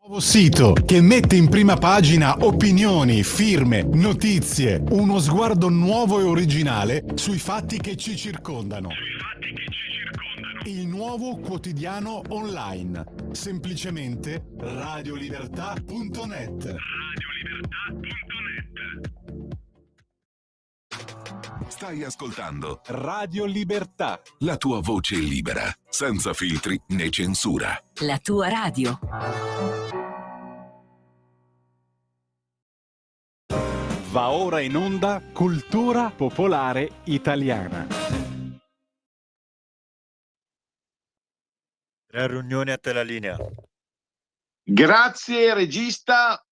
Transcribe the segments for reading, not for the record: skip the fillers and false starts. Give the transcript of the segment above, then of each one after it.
Nuovo sito che mette in prima pagina opinioni, firme, notizie, uno sguardo nuovo e originale sui fatti che ci circondano. Il nuovo quotidiano online. Semplicemente radiolibertà.net. Stai ascoltando Radio Libertà. la tua voce libera, senza filtri né censura. La tua radio. Va ora in onda Cultura Popolare Italiana. Riunione a te la linea. Grazie regista.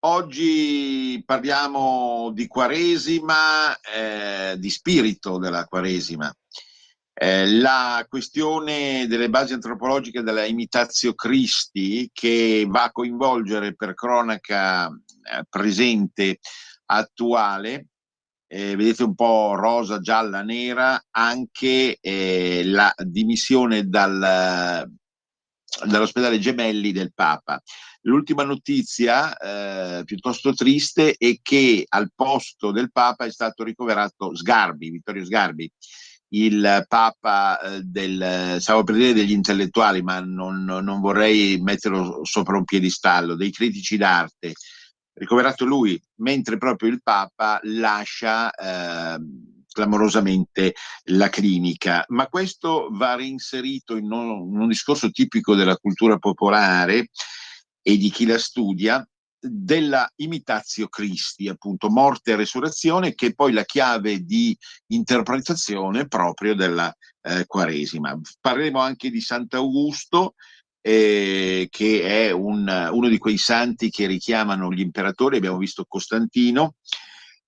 Oggi parliamo di Quaresima, di spirito della Quaresima. La questione delle basi antropologiche della imitatio Christi, che va a coinvolgere per cronaca presente, attuale, vedete un po' rosa, gialla, nera, anche la dimissione dall'ospedale Gemelli del Papa. L'ultima notizia piuttosto triste è che al posto del Papa è stato ricoverato Sgarbi, Vittorio Sgarbi, il Papa stavo per dire degli intellettuali, ma non vorrei metterlo sopra un piedistallo, dei critici d'arte. Ricoverato lui, mentre proprio il Papa lascia clamorosamente la clinica. Ma questo va reinserito in un discorso tipico della cultura popolare e di chi la studia, della imitatio Christi, appunto, morte e resurrezione, che è poi la chiave di interpretazione proprio della Quaresima. Parleremo anche di Sant'Augusto, che è uno di quei santi che richiamano gli imperatori. Abbiamo visto Costantino,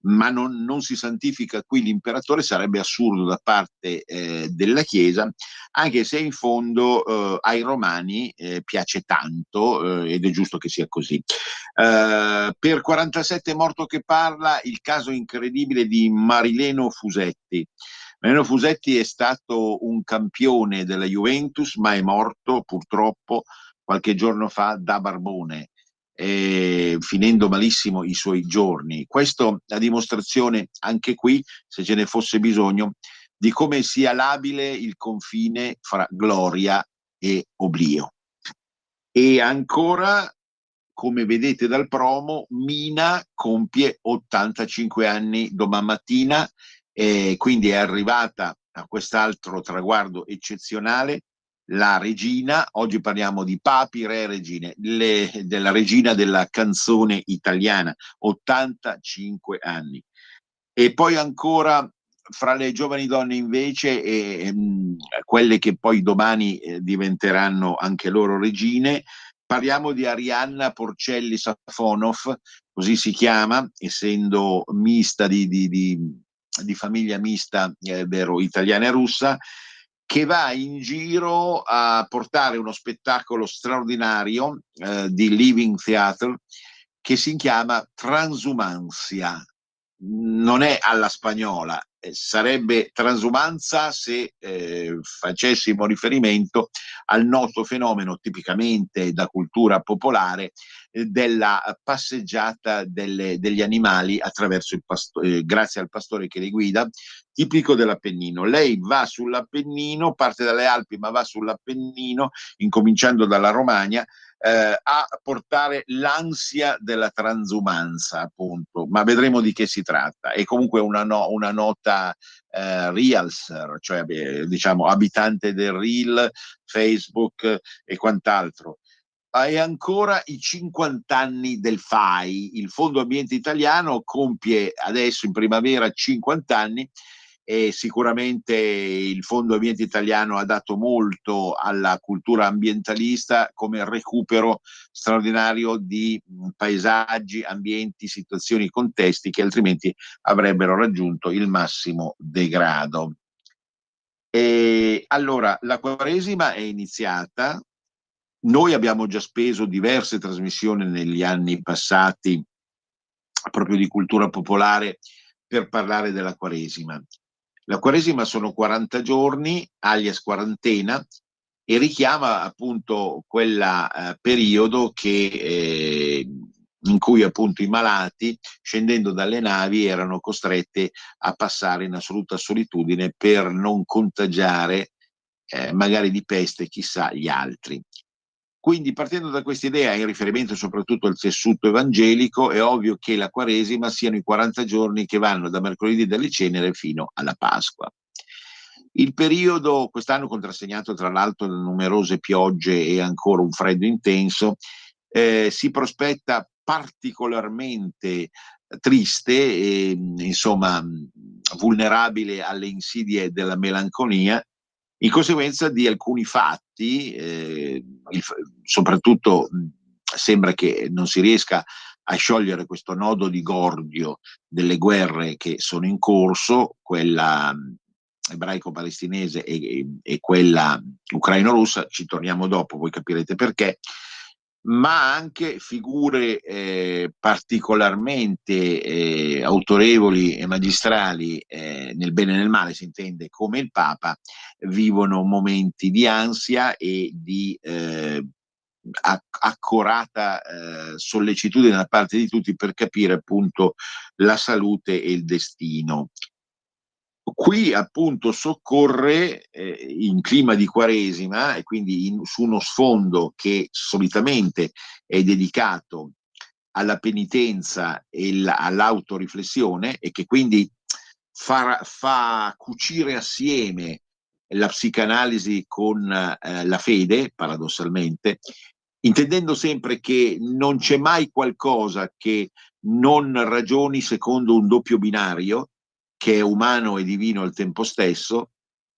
ma non si santifica qui l'imperatore, sarebbe assurdo da parte della Chiesa, anche se in fondo ai romani piace tanto, ed è giusto che sia così. Per 47 è morto che parla il caso incredibile di Marileno Fusetti. Marileno Fusetti è stato un campione della Juventus, ma è morto purtroppo qualche giorno fa da barbone, finendo malissimo i suoi giorni. Questo a dimostrazione, anche qui, se ce ne fosse bisogno, di come sia labile il confine fra gloria e oblio. E ancora, come vedete dal promo, Mina compie 85 anni domani mattina, quindi è arrivata a quest'altro traguardo eccezionale, la regina. Oggi parliamo di papi, re, regine, della regina della canzone italiana, 85 anni. E poi ancora, fra le giovani donne invece, quelle che poi domani diventeranno anche loro regine, parliamo di Arianna Porcelli Safonov, così si chiama, essendo mista di famiglia mista, vero, italiana e russa, che va in giro a portare uno spettacolo straordinario di Living Theatre che si chiama Transumanzia. Non è alla spagnola, sarebbe transumanza se facessimo riferimento al noto fenomeno tipicamente da cultura popolare della passeggiata degli animali attraverso grazie al pastore che li guida, tipico dell'Appennino. Lei va sull'Appennino, parte dalle Alpi ma va sull'Appennino, incominciando dalla Romagna, a portare l'ansia della transumanza, appunto, ma vedremo di che si tratta. È comunque una nota realser, cioè diciamo abitante del Reel, Facebook e quant'altro. E ancora i 50 anni del FAI, il Fondo Ambiente Italiano compie adesso in primavera 50 anni, e sicuramente il Fondo Ambiente Italiano ha dato molto alla cultura ambientalista come recupero straordinario di paesaggi, ambienti, situazioni, contesti che altrimenti avrebbero raggiunto il massimo degrado. E allora la Quaresima è iniziata. Noi abbiamo già speso diverse trasmissioni negli anni passati proprio di cultura popolare per parlare della Quaresima. La Quaresima sono 40 giorni, alias quarantena, e richiama appunto quel periodo in cui appunto i malati, scendendo dalle navi, erano costretti a passare in assoluta solitudine per non contagiare magari di peste, chissà, gli altri. Quindi, partendo da questa idea, in riferimento soprattutto al tessuto evangelico, è ovvio che la Quaresima siano i 40 giorni che vanno da mercoledì delle ceneri fino alla Pasqua. Il periodo, quest'anno contrassegnato tra l'altro da numerose piogge e ancora un freddo intenso, si prospetta particolarmente triste e insomma vulnerabile alle insidie della melanconia, in conseguenza di alcuni fatti, soprattutto sembra che non si riesca a sciogliere questo nodo di gordio delle guerre che sono in corso, quella ebraico-palestinese e quella ucraino-russa, ci torniamo dopo, voi capirete perché, ma anche figure particolarmente autorevoli e magistrali, nel bene e nel male si intende, come il Papa, vivono momenti di ansia e di accorata sollecitudine da parte di tutti per capire appunto la salute e il destino. Qui appunto soccorre in clima di Quaresima e quindi su uno sfondo che solitamente è dedicato alla penitenza e all'autoriflessione, e che quindi fa cucire assieme la psicanalisi con la fede, paradossalmente, intendendo sempre che non c'è mai qualcosa che non ragioni secondo un doppio binario, che è umano e divino al tempo stesso,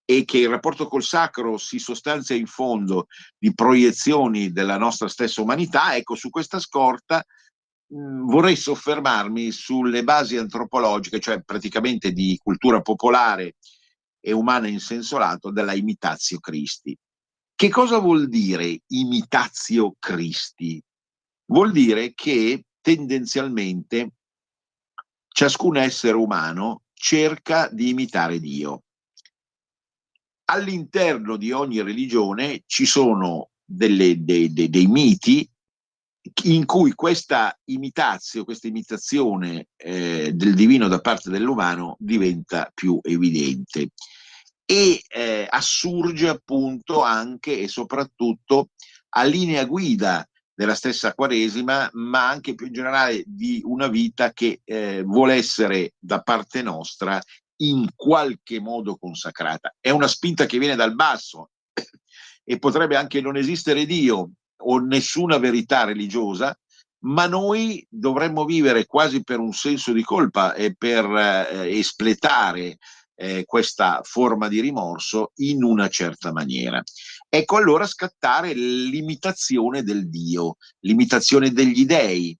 e che il rapporto col sacro si sostanzia in fondo di proiezioni della nostra stessa umanità. Ecco, su questa scorta vorrei soffermarmi sulle basi antropologiche, cioè praticamente di cultura popolare e umana in senso lato, della imitatio Christi. Che cosa vuol dire imitatio Christi? Vuol dire che tendenzialmente ciascun essere umano cerca di imitare Dio. All'interno di ogni religione ci sono dei miti in cui questa imitazione del divino da parte dell'umano diventa più evidente e assurge appunto anche e soprattutto a linea guida della stessa Quaresima, ma anche più in generale di una vita che vuole essere da parte nostra in qualche modo consacrata. È una spinta che viene dal basso e potrebbe anche non esistere Dio o nessuna verità religiosa, ma noi dovremmo vivere quasi per un senso di colpa e per espletare questa forma di rimorso in una certa maniera. Ecco allora scattare l'imitazione del Dio, l'imitazione degli dei,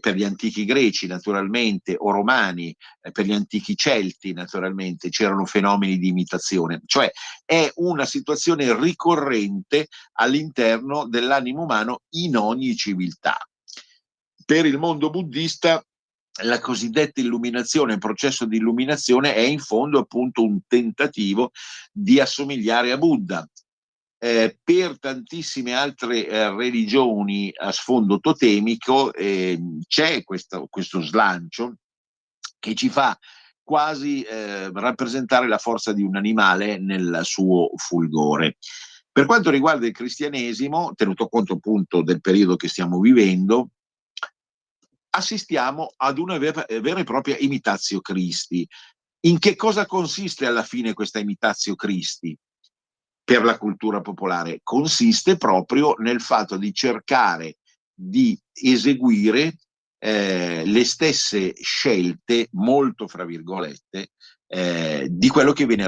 per gli antichi greci naturalmente, o romani, per gli antichi celti naturalmente, c'erano fenomeni di imitazione, cioè è una situazione ricorrente all'interno dell'animo umano in ogni civiltà. Per il mondo buddista la cosiddetta illuminazione, il processo di illuminazione è in fondo appunto un tentativo di assomigliare a Buddha. Per tantissime altre religioni a sfondo totemico c'è questo slancio che ci fa quasi rappresentare la forza di un animale nel suo fulgore. Per quanto riguarda il cristianesimo, tenuto conto appunto del periodo che stiamo vivendo, assistiamo ad una vera e propria imitatio Christi. In che cosa consiste alla fine questa imitatio Christi? Per la cultura popolare consiste proprio nel fatto di cercare di eseguire le stesse scelte, molto fra virgolette, di quello che viene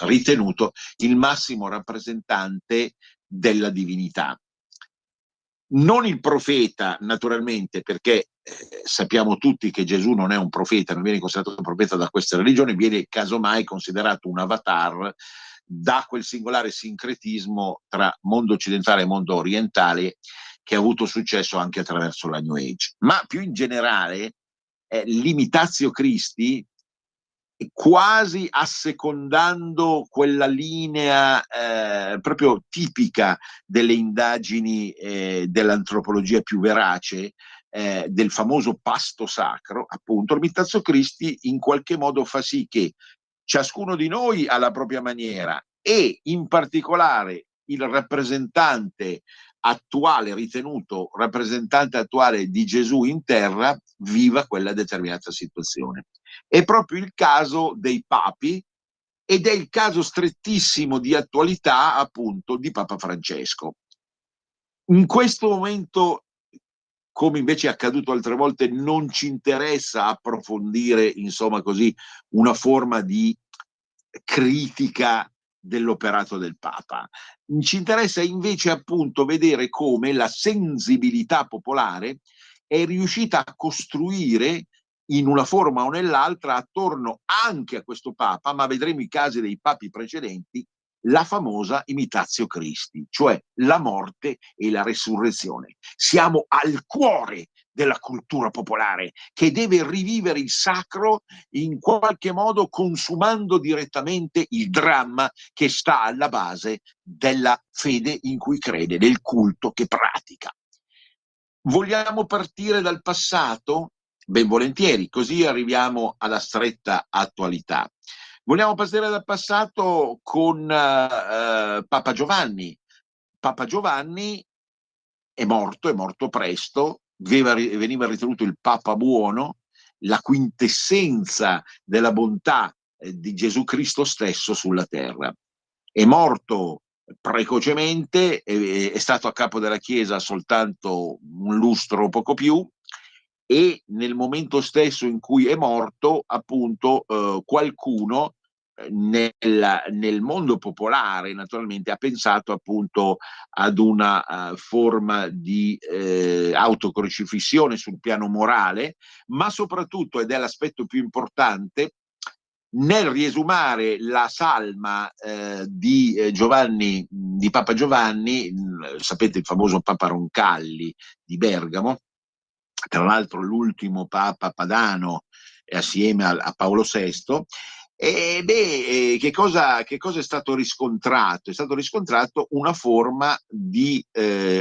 ritenuto il massimo rappresentante della divinità. Non il profeta, naturalmente, perché sappiamo tutti che Gesù non è un profeta, non viene considerato un profeta da questa religione, viene casomai considerato un avatar da quel singolare sincretismo tra mondo occidentale e mondo orientale che ha avuto successo anche attraverso la New Age. Ma più in generale, l'imitatio Christi quasi assecondando quella linea proprio tipica delle indagini dell'antropologia più verace, del famoso pasto sacro, appunto, Ormitazzo Christi in qualche modo fa sì che ciascuno di noi alla propria maniera, e in particolare il rappresentante attuale, ritenuto rappresentante attuale di Gesù in terra, viva quella determinata situazione. È proprio il caso dei papi, ed è il caso strettissimo di attualità, appunto, di Papa Francesco. In questo momento, come invece è accaduto altre volte, non ci interessa approfondire, insomma, così, una forma di critica dell'operato del Papa. Ci interessa invece, appunto, vedere come la sensibilità popolare è riuscita a costruire in una forma o nell'altra attorno anche a questo Papa, ma vedremo i casi dei papi precedenti, la famosa imitatio Christi, cioè la morte e la resurrezione. Siamo al cuore della cultura popolare, che deve rivivere il sacro in qualche modo, consumando direttamente il dramma che sta alla base della fede in cui crede, del culto che pratica. Vogliamo partire dal passato? Ben volentieri, così arriviamo alla stretta attualità. Vogliamo partire dal passato con Papa Giovanni. Papa Giovanni è morto presto, veniva ritenuto il Papa buono, la quintessenza della bontà di Gesù Cristo stesso sulla terra. È morto precocemente, è stato a capo della Chiesa soltanto un lustro o poco più, e nel momento stesso in cui è morto, appunto, qualcuno nel mondo popolare naturalmente ha pensato appunto ad una forma di autocrocifissione sul piano morale, ma soprattutto, ed è l'aspetto più importante, nel riesumare la salma di Giovanni, di Papa Giovanni, sapete il famoso Papa Roncalli di Bergamo, tra l'altro l'ultimo Papa padano assieme a Paolo VI. Che cosa è stato riscontrato? È stato riscontrato una forma di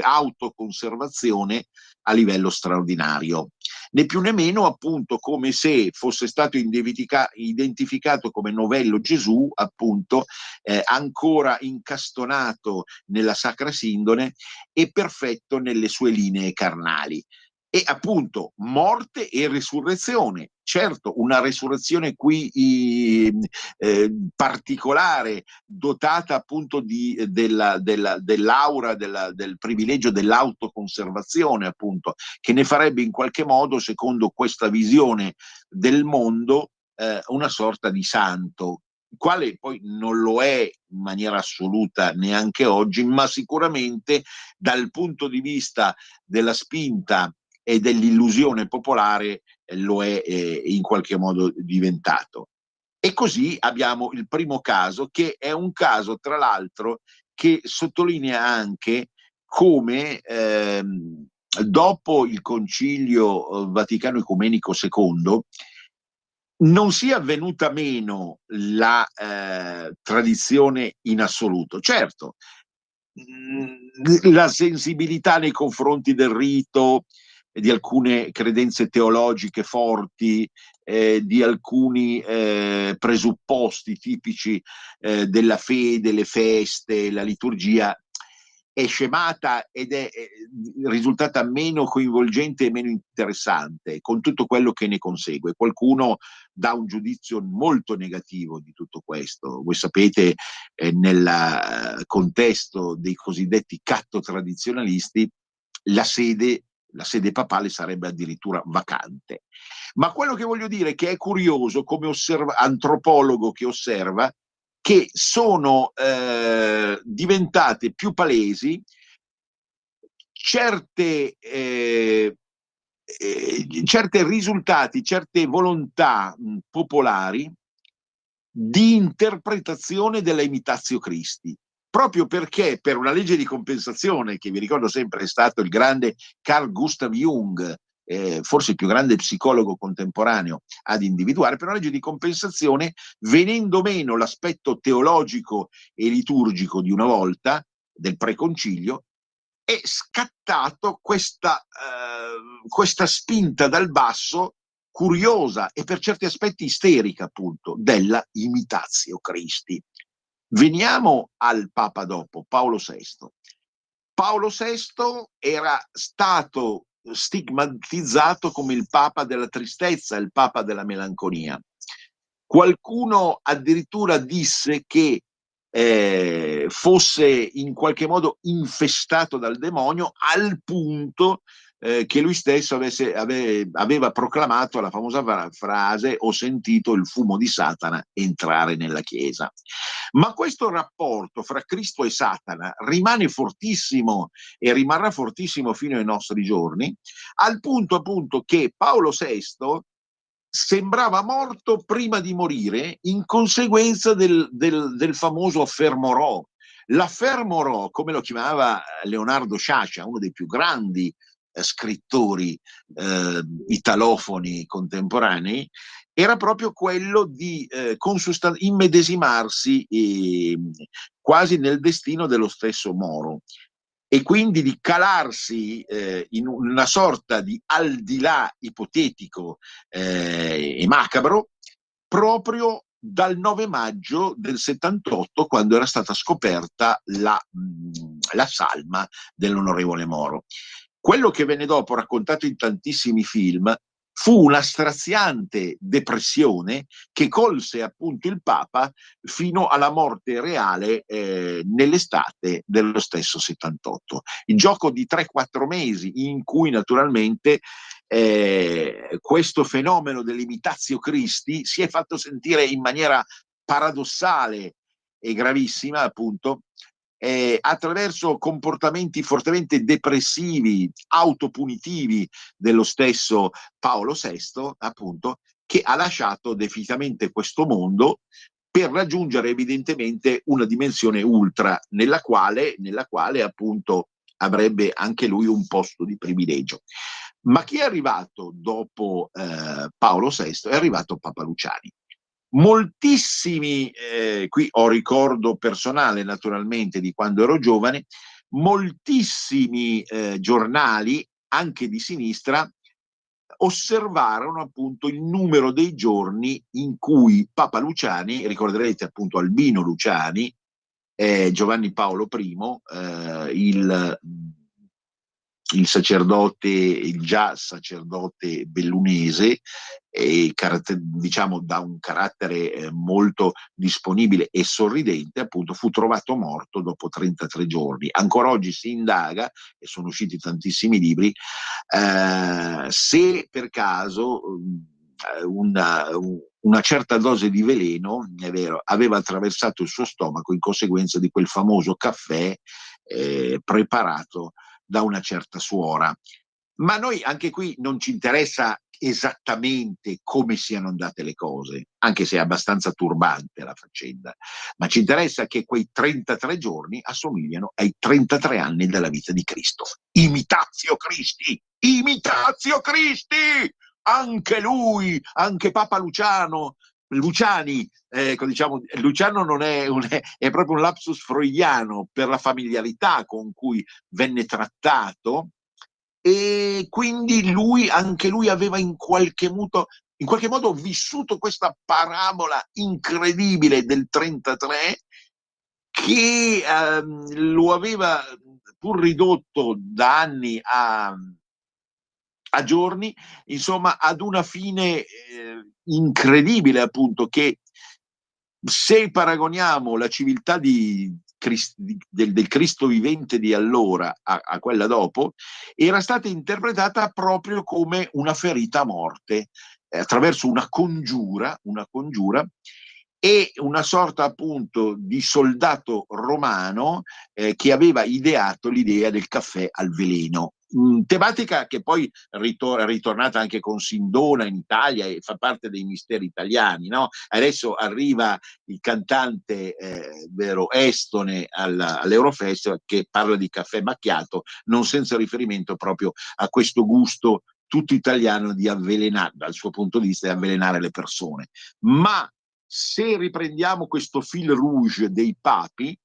autoconservazione a livello straordinario. Né più né meno, appunto, come se fosse stato identificato come novello Gesù, appunto, ancora incastonato nella Sacra Sindone e perfetto nelle sue linee carnali. E appunto morte e risurrezione, certo una risurrezione qui particolare, dotata appunto dell'aura, del privilegio dell'autoconservazione, appunto, che ne farebbe in qualche modo, secondo questa visione del mondo, una sorta di santo, quale poi non lo è in maniera assoluta neanche oggi, ma sicuramente dal punto di vista della spinta e dell'illusione popolare lo è in qualche modo diventato. E così abbiamo il primo caso, che è un caso, tra l'altro, che sottolinea anche come dopo il Concilio Vaticano Ecumenico II non sia venuta meno la tradizione in assoluto. Certo, la sensibilità nei confronti del rito, di alcune credenze teologiche forti, di alcuni presupposti tipici della fede, le feste, la liturgia, è scemata ed è risultata meno coinvolgente e meno interessante, con tutto quello che ne consegue. Qualcuno dà un giudizio molto negativo di tutto questo. Voi sapete, nel contesto dei cosiddetti catto-tradizionalisti, la sede papale sarebbe addirittura vacante. Ma quello che voglio dire è che è curioso, come antropologo che osserva, che sono diventate più palesi certi risultati, certe volontà popolari di interpretazione della imitatio Christi, proprio perché per una legge di compensazione, che vi ricordo sempre è stato il grande Carl Gustav Jung forse il più grande psicologo contemporaneo ad individuare, per una legge di compensazione, venendo meno l'aspetto teologico e liturgico di una volta, del preconcilio, è scattato questa spinta dal basso, curiosa e per certi aspetti isterica, appunto, della imitatio Christi. Veniamo al Papa dopo, Paolo VI. Paolo VI era stato stigmatizzato come il Papa della tristezza, il Papa della melanconia. Qualcuno addirittura disse che fosse in qualche modo infestato dal demonio, al punto che lui stesso aveva proclamato la famosa frase: ho sentito il fumo di Satana entrare nella Chiesa. Ma questo rapporto fra Cristo e Satana rimane fortissimo e rimarrà fortissimo fino ai nostri giorni, al punto appunto che Paolo VI sembrava morto prima di morire in conseguenza del famoso affaire Moreau. L'affaire Moreau, come lo chiamava Leonardo Sciascia, uno dei più grandi scrittori italofoni contemporanei, era proprio quello di immedesimarsi quasi nel destino dello stesso Moro, e quindi di calarsi in una sorta di al di là ipotetico e macabro, proprio dal 9 maggio del 78, quando era stata scoperta la salma dell'onorevole Moro. Quello che venne dopo, raccontato in tantissimi film, fu una straziante depressione che colse appunto il Papa fino alla morte reale nell'estate dello stesso 78. Il gioco di 3-4 mesi in cui naturalmente questo fenomeno dell'imitatio Christi si è fatto sentire in maniera paradossale e gravissima, appunto, attraverso comportamenti fortemente depressivi, autopunitivi dello stesso Paolo VI, appunto, che ha lasciato definitivamente questo mondo per raggiungere evidentemente una dimensione ultra nella quale appunto avrebbe anche lui un posto di privilegio. Ma chi è arrivato dopo Paolo VI? È arrivato Papa Luciani. Moltissimi, qui ho ricordo personale naturalmente di quando ero giovane, moltissimi giornali, anche di sinistra, osservarono appunto il numero dei giorni in cui Papa Luciani, ricorderete appunto Albino Luciani, Giovanni Paolo I, il sacerdote, il già sacerdote bellunese, diciamo da un carattere molto disponibile e sorridente, appunto fu trovato morto dopo 33 giorni. Ancora oggi si indaga, e sono usciti tantissimi libri, se per caso una certa dose di veleno, è vero, aveva attraversato il suo stomaco in conseguenza di quel famoso caffè preparato da una certa suora. Ma noi anche qui non ci interessa esattamente come siano andate le cose, anche se è abbastanza turbante la faccenda, ma ci interessa che quei 33 giorni assomigliano ai 33 anni della vita di Cristo. Imitatio Christi! Imitatio Christi! Anche lui, anche Papa Luciani, diciamo, Luciano non è proprio un lapsus freudiano per la familiarità con cui venne trattato, e quindi anche lui aveva in qualche modo vissuto questa parabola incredibile del 33, che lo aveva pur ridotto da anni a giorni, insomma, ad una fine incredibile, appunto, che se paragoniamo la civiltà del Cristo vivente di allora a quella dopo, era stata interpretata proprio come una ferita a morte, attraverso una congiura e una sorta appunto di soldato romano che aveva ideato l'idea del caffè al veleno. Tematica che poi è ritornata anche con Sindona in Italia e fa parte dei misteri italiani, no? Adesso arriva il cantante vero estone all'Eurofestival che parla di caffè macchiato, non senza riferimento proprio a questo gusto tutto italiano di avvelenare, dal suo punto di vista, di avvelenare le persone. Ma se riprendiamo questo fil rouge dei papi,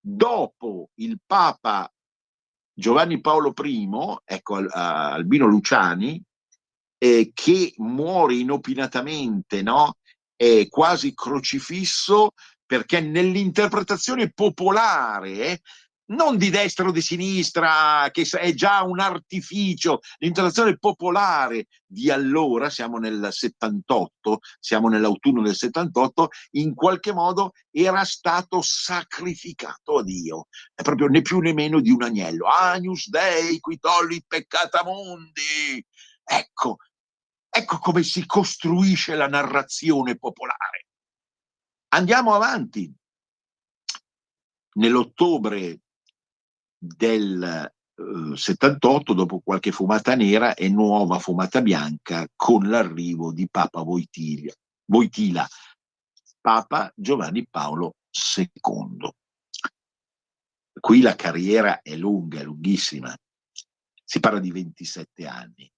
dopo il Papa Giovanni Paolo I, ecco Albino Luciani, che muore inopinatamente, no? Quasi crocifisso, perché nell'interpretazione popolare, non di destra o di sinistra, che è già un artificio, l'interpretazione popolare di allora, siamo nel 78, siamo nell'autunno del 78, in qualche modo era stato sacrificato a Dio, è proprio né più né meno di un agnello. Agnus Dei qui tollit peccata mundi. Ecco come si costruisce la narrazione popolare. Andiamo avanti. Nell'ottobre del 78, dopo qualche fumata nera e nuova fumata bianca, con l'arrivo di Papa Wojtyla, Papa Giovanni Paolo II. Qui la carriera è lunga, è lunghissima. Si parla di 27 anni.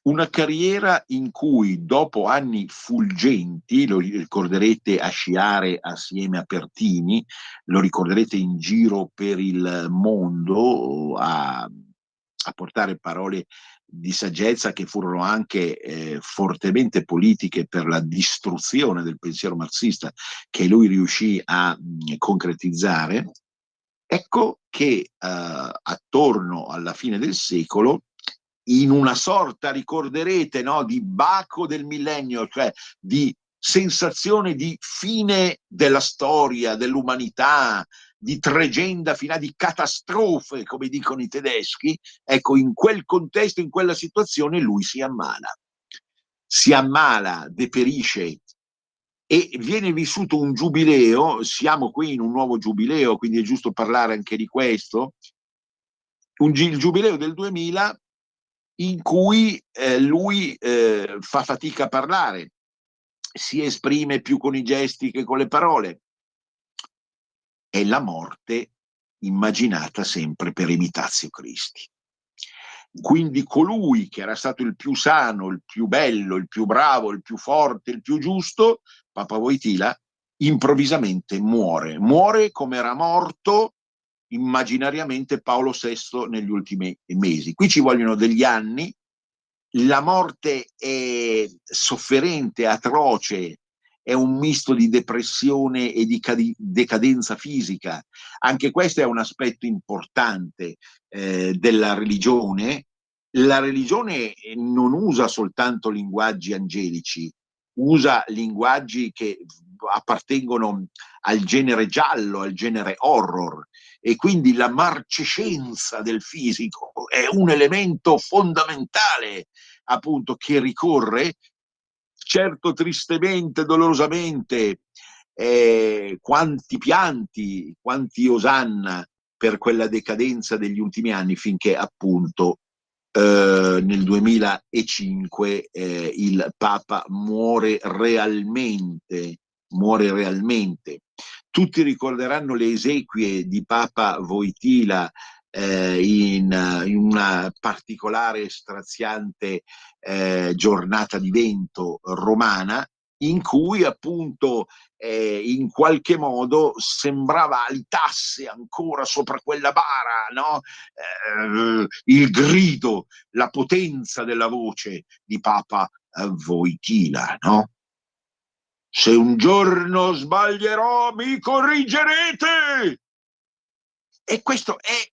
Una carriera in cui, dopo anni fulgenti, lo ricorderete a sciare assieme a Pertini, lo ricorderete in giro per il mondo a portare parole di saggezza che furono anche fortemente politiche per la distruzione del pensiero marxista che lui riuscì a concretizzare. Ecco che attorno alla fine del secolo, in una sorta, ricorderete, no, di baco del millennio, cioè di sensazione di fine della storia, dell'umanità, di tregenda finale, di catastrofe, come dicono i tedeschi, ecco, in quel contesto, in quella situazione, lui si ammala, deperisce, e viene vissuto un giubileo. Siamo qui in un nuovo giubileo, quindi è giusto parlare anche di questo, il giubileo del 2000, in cui lui fa fatica a parlare, si esprime più con i gesti che con le parole. È la morte immaginata sempre per imitatio Christi. Quindi colui che era stato il più sano, il più bello, il più bravo, il più forte, il più giusto, Papa Wojtyla, improvvisamente muore come era morto immaginariamente Paolo VI negli ultimi mesi. Qui ci vogliono degli anni, la morte è sofferente, atroce, è un misto di depressione e di decadenza fisica. Anche questo è un aspetto importante della religione. La religione non usa soltanto linguaggi angelici, usa linguaggi che appartengono al genere giallo, al genere horror, e quindi la marcescenza del fisico è un elemento fondamentale, appunto, che ricorre, certo tristemente, dolorosamente, quanti pianti, quanti osanna per quella decadenza degli ultimi anni, finché appunto nel 2005 il Papa muore realmente. Tutti ricorderanno le esequie di Papa Wojtyla in una particolare e straziante giornata di vento romana, in cui appunto in qualche modo sembrava alitasse ancora sopra quella bara, no? Il grido, la potenza della voce di Papa Wojtyla, no? Se un giorno sbaglierò, mi corrigerete! E questo è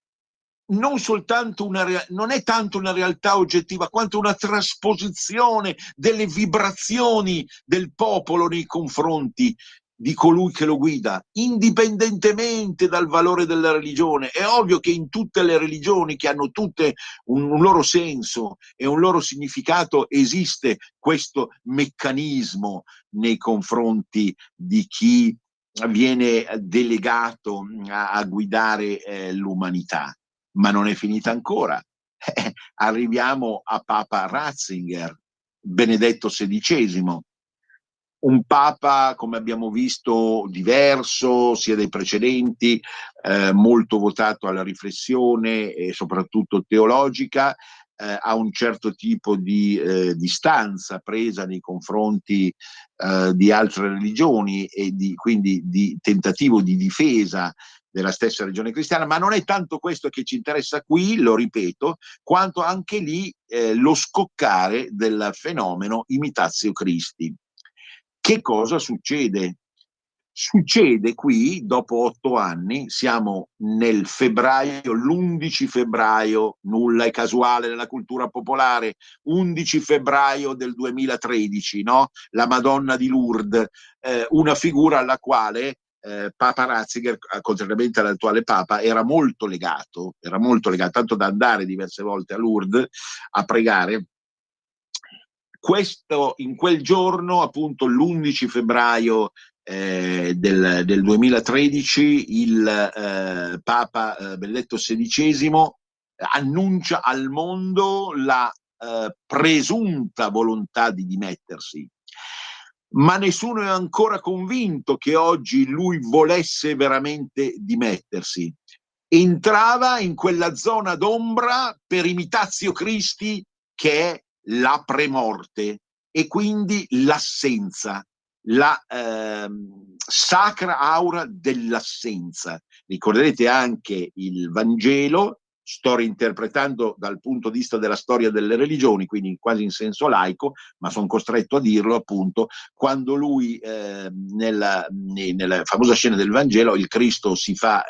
non soltanto non è tanto una realtà oggettiva quanto una trasposizione delle vibrazioni del popolo nei confronti di colui che lo guida, indipendentemente dal valore della religione. È ovvio che in tutte le religioni, che hanno tutte un loro senso e un loro significato, esiste questo meccanismo nei confronti di chi viene delegato a guidare l'umanità. Ma non è finita ancora. Arriviamo a Papa Ratzinger, Benedetto XVI, un Papa, come abbiamo visto, diverso sia dai precedenti, molto votato alla riflessione e soprattutto teologica, a un certo tipo di distanza presa nei confronti di altre religioni e quindi di tentativo di difesa della stessa religione cristiana, ma non è tanto questo che ci interessa qui, lo ripeto, quanto anche lì lo scoccare del fenomeno Imitatio Christi. Che cosa succede? Succede qui, dopo 8 anni, siamo nel febbraio, l'11 febbraio, nulla è casuale nella cultura popolare, 11 febbraio del 2013, no? La Madonna di Lourdes, una figura alla quale Papa Ratzinger, contrariamente all'attuale Papa, era molto legato, tanto da andare diverse volte a Lourdes a pregare. Questo, in quel giorno, appunto l'11 febbraio del 2013, il Papa Benedetto XVI annuncia al mondo la presunta volontà di dimettersi. Ma nessuno è ancora convinto che oggi lui volesse veramente dimettersi. Entrava in quella zona d'ombra per Imitatio Christi, che è la premorte e quindi l'assenza, la sacra aura dell'assenza. Ricorderete anche il Vangelo, sto reinterpretando dal punto di vista della storia delle religioni, quindi quasi in senso laico, ma sono costretto a dirlo, appunto, quando lui nella famosa scena del Vangelo, il Cristo si fa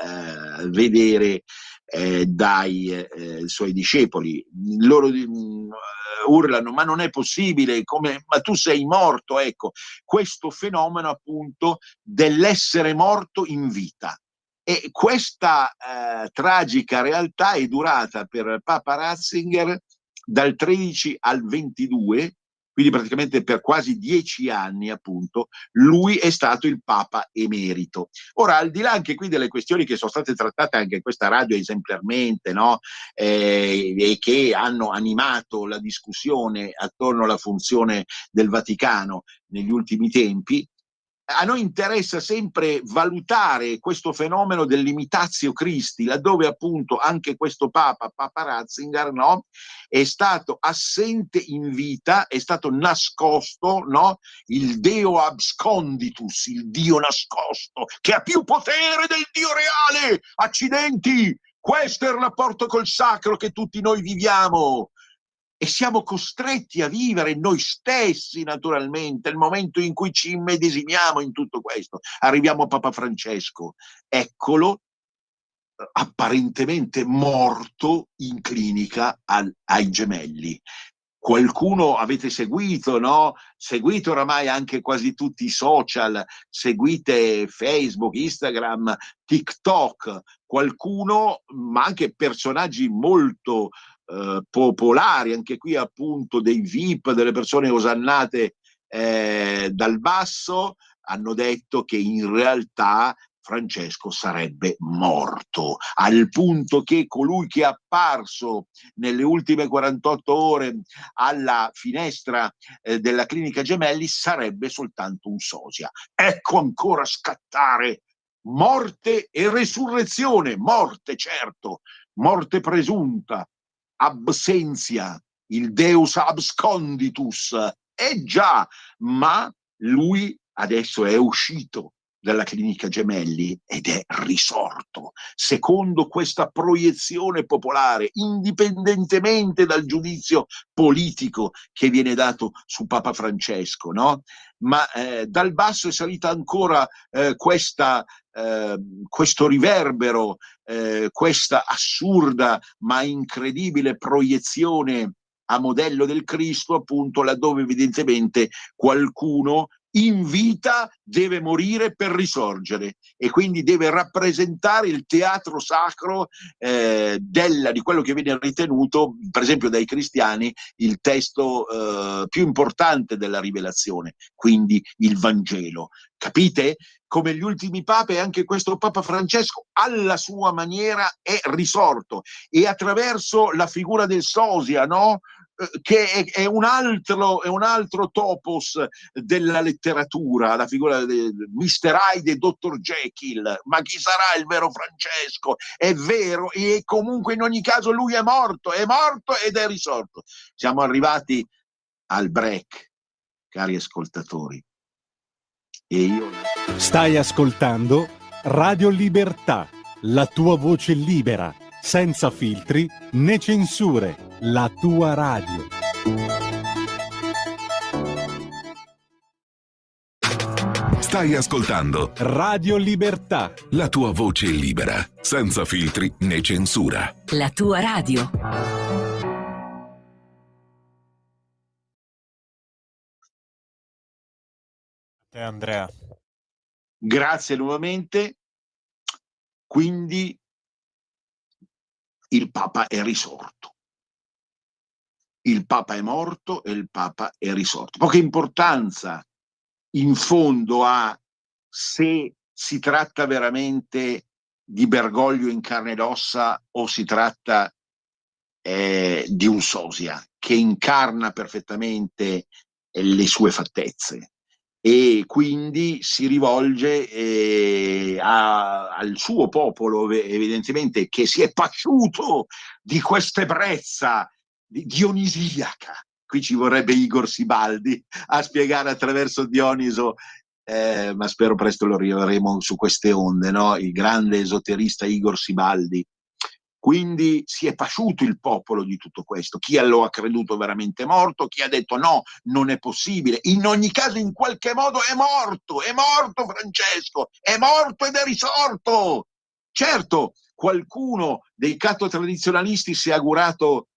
vedere dai suoi discepoli. Loro urlano: ma non è possibile, ma tu sei morto. Ecco, questo fenomeno appunto dell'essere morto in vita. E questa tragica realtà è durata per Papa Ratzinger dal 13 al 22, quindi praticamente per quasi 10 anni, appunto, lui è stato il Papa emerito. Ora, al di là anche qui delle questioni che sono state trattate anche in questa radio esemplarmente, no? E che hanno animato la discussione attorno alla funzione del Vaticano negli ultimi tempi, a noi interessa sempre valutare questo fenomeno dell'Imitatio Christi, laddove appunto anche questo Papa Ratzinger, no, è stato assente in vita, è stato nascosto, no, il Deo absconditus, il Dio nascosto, che ha più potere del Dio reale. Accidenti! Questo è il rapporto col sacro che tutti noi viviamo. E siamo costretti a vivere noi stessi, naturalmente, il momento in cui ci immedesimiamo in tutto questo. Arriviamo a Papa Francesco, eccolo, apparentemente morto in clinica ai Gemelli. Qualcuno avete seguito, no? Seguite oramai anche quasi tutti i social, seguite Facebook, Instagram, TikTok, qualcuno, ma anche personaggi molto popolari, anche qui appunto dei VIP, delle persone osannate dal basso, hanno detto che in realtà Francesco sarebbe morto, al punto che colui che è apparso nelle ultime 48 ore alla finestra della clinica Gemelli sarebbe soltanto un sosia. Ecco ancora scattare morte e resurrezione, morte certo, morte presunta, absentia, il Deus absconditus, già, ma lui adesso è uscito dalla clinica Gemelli ed è risorto, secondo questa proiezione popolare, indipendentemente dal giudizio politico che viene dato su Papa Francesco, no? Ma dal basso è salita ancora questo riverbero, questa assurda ma incredibile proiezione a modello del Cristo, appunto, laddove evidentemente qualcuno in vita deve morire per risorgere e quindi deve rappresentare il teatro sacro di quello che viene ritenuto, per esempio dai cristiani, il testo più importante della rivelazione, quindi il Vangelo. Capite? Come gli ultimi papi, anche questo Papa Francesco alla sua maniera è risorto, e attraverso la figura del sosia, no? che è un altro topos della letteratura, la figura di Mr. Hyde e Dr. Jekyll. Ma chi sarà il vero Francesco? È vero, e comunque in ogni caso lui è morto ed è risorto. Siamo arrivati al break, cari ascoltatori. E io... Stai ascoltando Radio Libertà, la tua voce libera, senza filtri né censure, la tua radio. Stai ascoltando Radio Libertà. la tua voce libera, senza filtri né censura. La tua radio. Te Andrea. Grazie nuovamente. Quindi il Papa è risorto. Il Papa è morto e il Papa è risorto. Poca importanza in fondo ha se si tratta veramente di Bergoglio in carne ed ossa o si tratta di un sosia che incarna perfettamente le sue fattezze. E quindi si rivolge al suo popolo, evidentemente, che si è pasciuto di questa ebbrezza dionisiaca. Qui ci vorrebbe Igor Sibaldi a spiegare attraverso Dioniso, ma spero presto lo riavremo su queste onde, no? Il grande esoterista Igor Sibaldi. Quindi si è pasciuto il popolo di tutto questo. Chi lo ha creduto veramente morto, chi ha detto no, non è possibile. In ogni caso, in qualche modo è morto Francesco, è morto ed è risorto. Certo, qualcuno dei catto-tradizionalisti si è augurato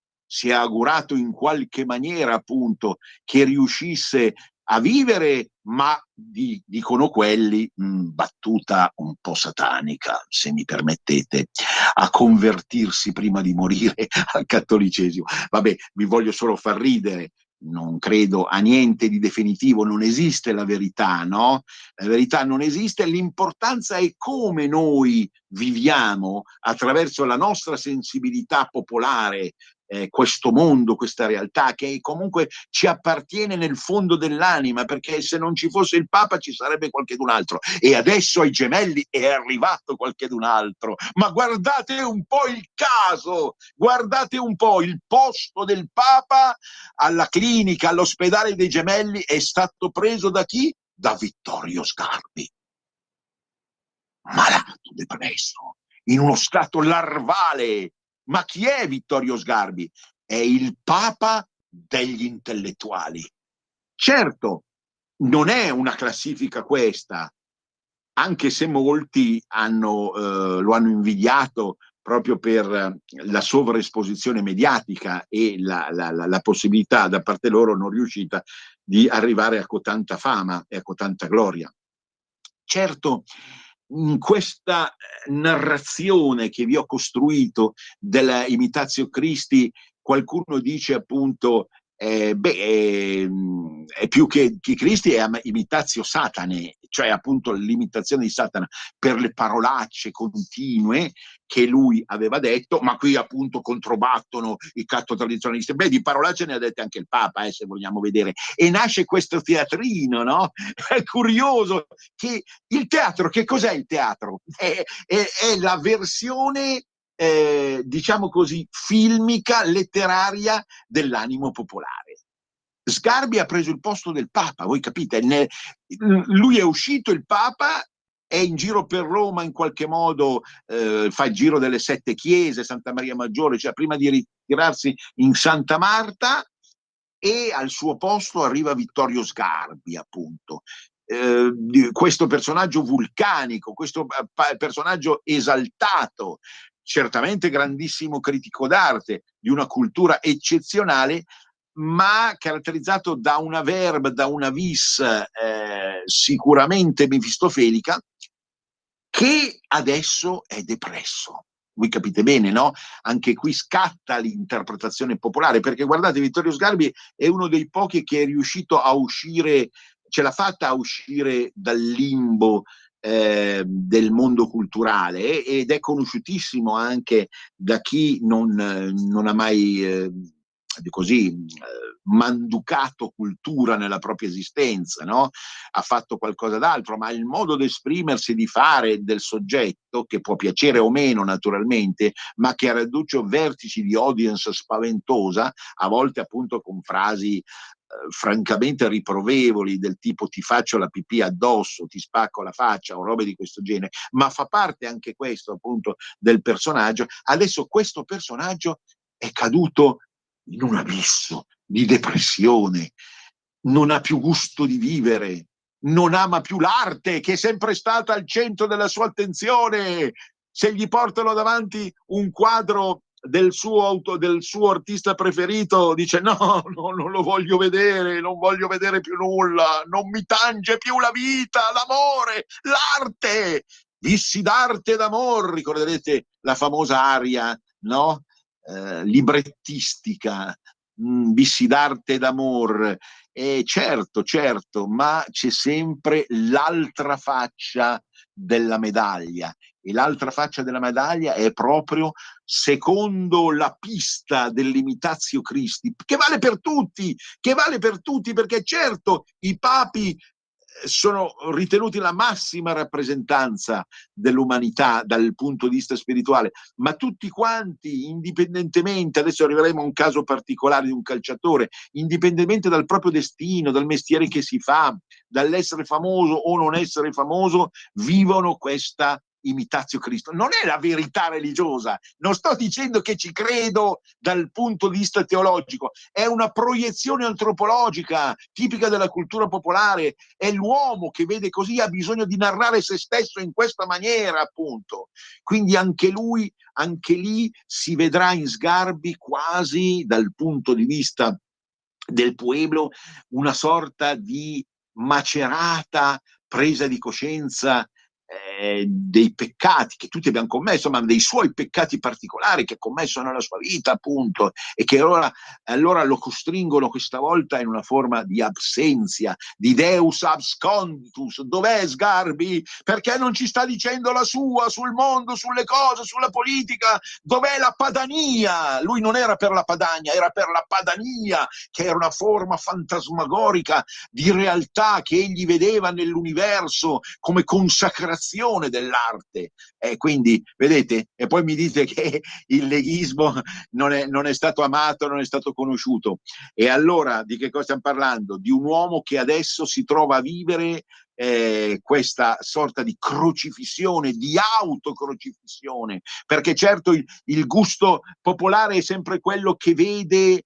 in qualche maniera, appunto, che riuscisse a vivere, ma dicono quelli, battuta un po' satanica, se mi permettete, a convertirsi prima di morire al cattolicesimo. Vabbè, vi voglio solo far ridere, non credo a niente di definitivo, non esiste la verità, no? La verità non esiste, l'importanza è come noi viviamo attraverso la nostra sensibilità popolare, questo mondo, questa realtà che comunque ci appartiene nel fondo dell'anima, perché se non ci fosse il Papa ci sarebbe qualchedun altro, e adesso ai gemelli è arrivato qualchedun altro. Ma guardate un po' il caso, guardate un po' il posto del Papa alla clinica, all'ospedale dei gemelli è stato preso da chi? Da Vittorio Sgarbi, malato, depresso, in uno stato larvale. Ma chi è Vittorio Sgarbi? È il Papa degli intellettuali. Certo, non è una classifica questa, anche se molti lo hanno invidiato proprio per la sovraesposizione mediatica e la possibilità da parte loro non riuscita di arrivare a cotanta fama e a cotanta gloria. Certo, in questa narrazione che vi ho costruito della Imitatio Christi, qualcuno dice appunto è più che Cristi, è Imitatio Satane, cioè appunto l'imitazione di Satana per le parolacce continue che lui aveva detto, ma qui appunto controbattono i catto-tradizionalisti. Beh, di parolacce ne ha dette anche il Papa, se vogliamo vedere. E nasce questo teatrino, no? È curioso che il teatro, che cos'è il teatro? È la versione diciamo così, filmica, letteraria dell'animo popolare. Sgarbi ha preso il posto del Papa, voi capite? Lui è uscito, il Papa è in giro per Roma in qualche modo, fa il giro delle 7 chiese, Santa Maria Maggiore, cioè prima di ritirarsi in Santa Marta, e al suo posto arriva Vittorio Sgarbi, appunto. Questo personaggio vulcanico, questo personaggio esaltato, certamente grandissimo critico d'arte, di una cultura eccezionale, ma caratterizzato da una verve, da una vis sicuramente mefistofelica, che adesso è depresso. Voi capite bene, no? Anche qui scatta l'interpretazione popolare, perché guardate, Vittorio Sgarbi è uno dei pochi che è riuscito a uscire, ce l'ha fatta a uscire dal limbo del mondo culturale, ed è conosciutissimo anche da chi non ha mai così manducato cultura nella propria esistenza, no? Ha fatto qualcosa d'altro, ma il modo di esprimersi, di fare del soggetto, che può piacere o meno naturalmente, ma che raggiunge vertici di audience spaventosa, a volte appunto con frasi francamente riprovevoli del tipo ti faccio la pipì addosso, ti spacco la faccia o robe di questo genere, ma fa parte anche questo appunto del personaggio. Adesso questo personaggio è caduto in un abisso di depressione, non ha più gusto di vivere, non ama più l'arte che è sempre stata al centro della sua attenzione. Se gli portano davanti un quadro del suo artista preferito, dice no, non lo voglio vedere, non voglio vedere più nulla, non mi tange più la vita, l'amore, l'arte. Vissi d'arte d'amor, ricorderete la famosa aria, no? Librettistica, vissi d'arte d'amor. Certo, ma c'è sempre l'altra faccia della medaglia, e l'altra faccia della medaglia è proprio, secondo la pista dell'imitatio Christi, che vale per tutti, perché certo i papi sono ritenuti la massima rappresentanza dell'umanità dal punto di vista spirituale, ma tutti quanti, indipendentemente, adesso arriveremo a un caso particolare di un calciatore, indipendentemente dal proprio destino, dal mestiere che si fa, dall'essere famoso o non essere famoso, vivono questa imitatio Cristo. Non è la verità religiosa, non sto dicendo che ci credo dal punto di vista teologico, è una proiezione antropologica tipica della cultura popolare, è l'uomo che vede così, ha bisogno di narrare se stesso in questa maniera, appunto. Quindi anche lì si vedrà in Sgarbi quasi dal punto di vista del pueblo una sorta di macerata presa di coscienza dei peccati che tutti abbiamo commesso, ma dei suoi peccati particolari che ha commesso nella sua vita, appunto, e che allora lo costringono questa volta in una forma di absenza, di Deus absconditus. Dov'è Sgarbi? Perché non ci sta dicendo la sua sul mondo, sulle cose, sulla politica? Dov'è la padania? Lui non era per la padania, era per la padania, che era una forma fantasmagorica di realtà che egli vedeva nell'universo come consacrazione dell'arte. Quindi, vedete, e poi mi dite che il leghismo non è stato amato, non è stato conosciuto. E allora di che cosa stiamo parlando? Di un uomo che adesso si trova a vivere questa sorta di crocifissione, di autocrocifissione, perché certo il gusto popolare è sempre quello che vede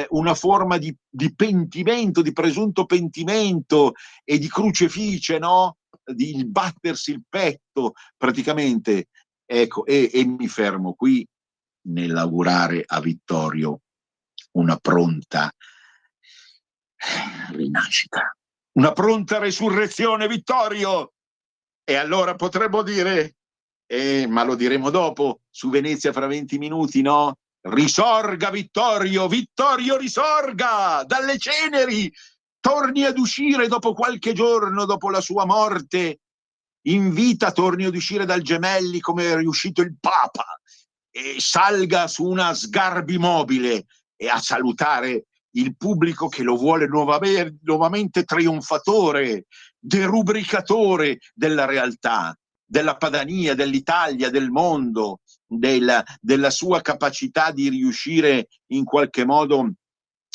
una forma di pentimento, di presunto pentimento e di crucefice, no? Di battersi il petto praticamente. Ecco, e mi fermo qui nell'augurare a Vittorio una pronta rinascita, una pronta resurrezione, Vittorio. E allora potremmo dire, ma lo diremo dopo, su Venezia fra 20 minuti, no? Risorga Vittorio, Vittorio risorga dalle ceneri, torni ad uscire dopo qualche giorno dopo la sua morte, in vita torni ad uscire dal Gemelli come è riuscito il Papa, e salga su una Sgarbi mobile e a salutare il pubblico che lo vuole nuovamente trionfatore, derubricatore della realtà, della padania, dell'Italia, del mondo, della sua capacità di riuscire in qualche modo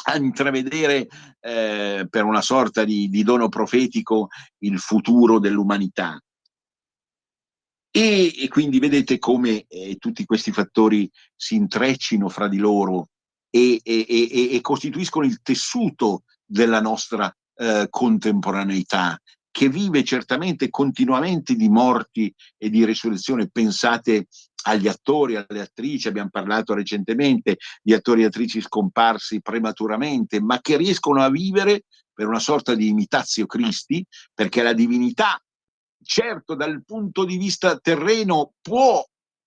a intravedere per una sorta di dono profetico il futuro dell'umanità. E quindi vedete come tutti questi fattori si intreccino fra di loro e costituiscono il tessuto della nostra contemporaneità, che vive certamente continuamente di morti e di risurrezione. Pensate agli attori, alle attrici, abbiamo parlato recentemente di attori e attrici scomparsi prematuramente, ma che riescono a vivere per una sorta di imitatio Christi, perché la divinità, certo dal punto di vista terreno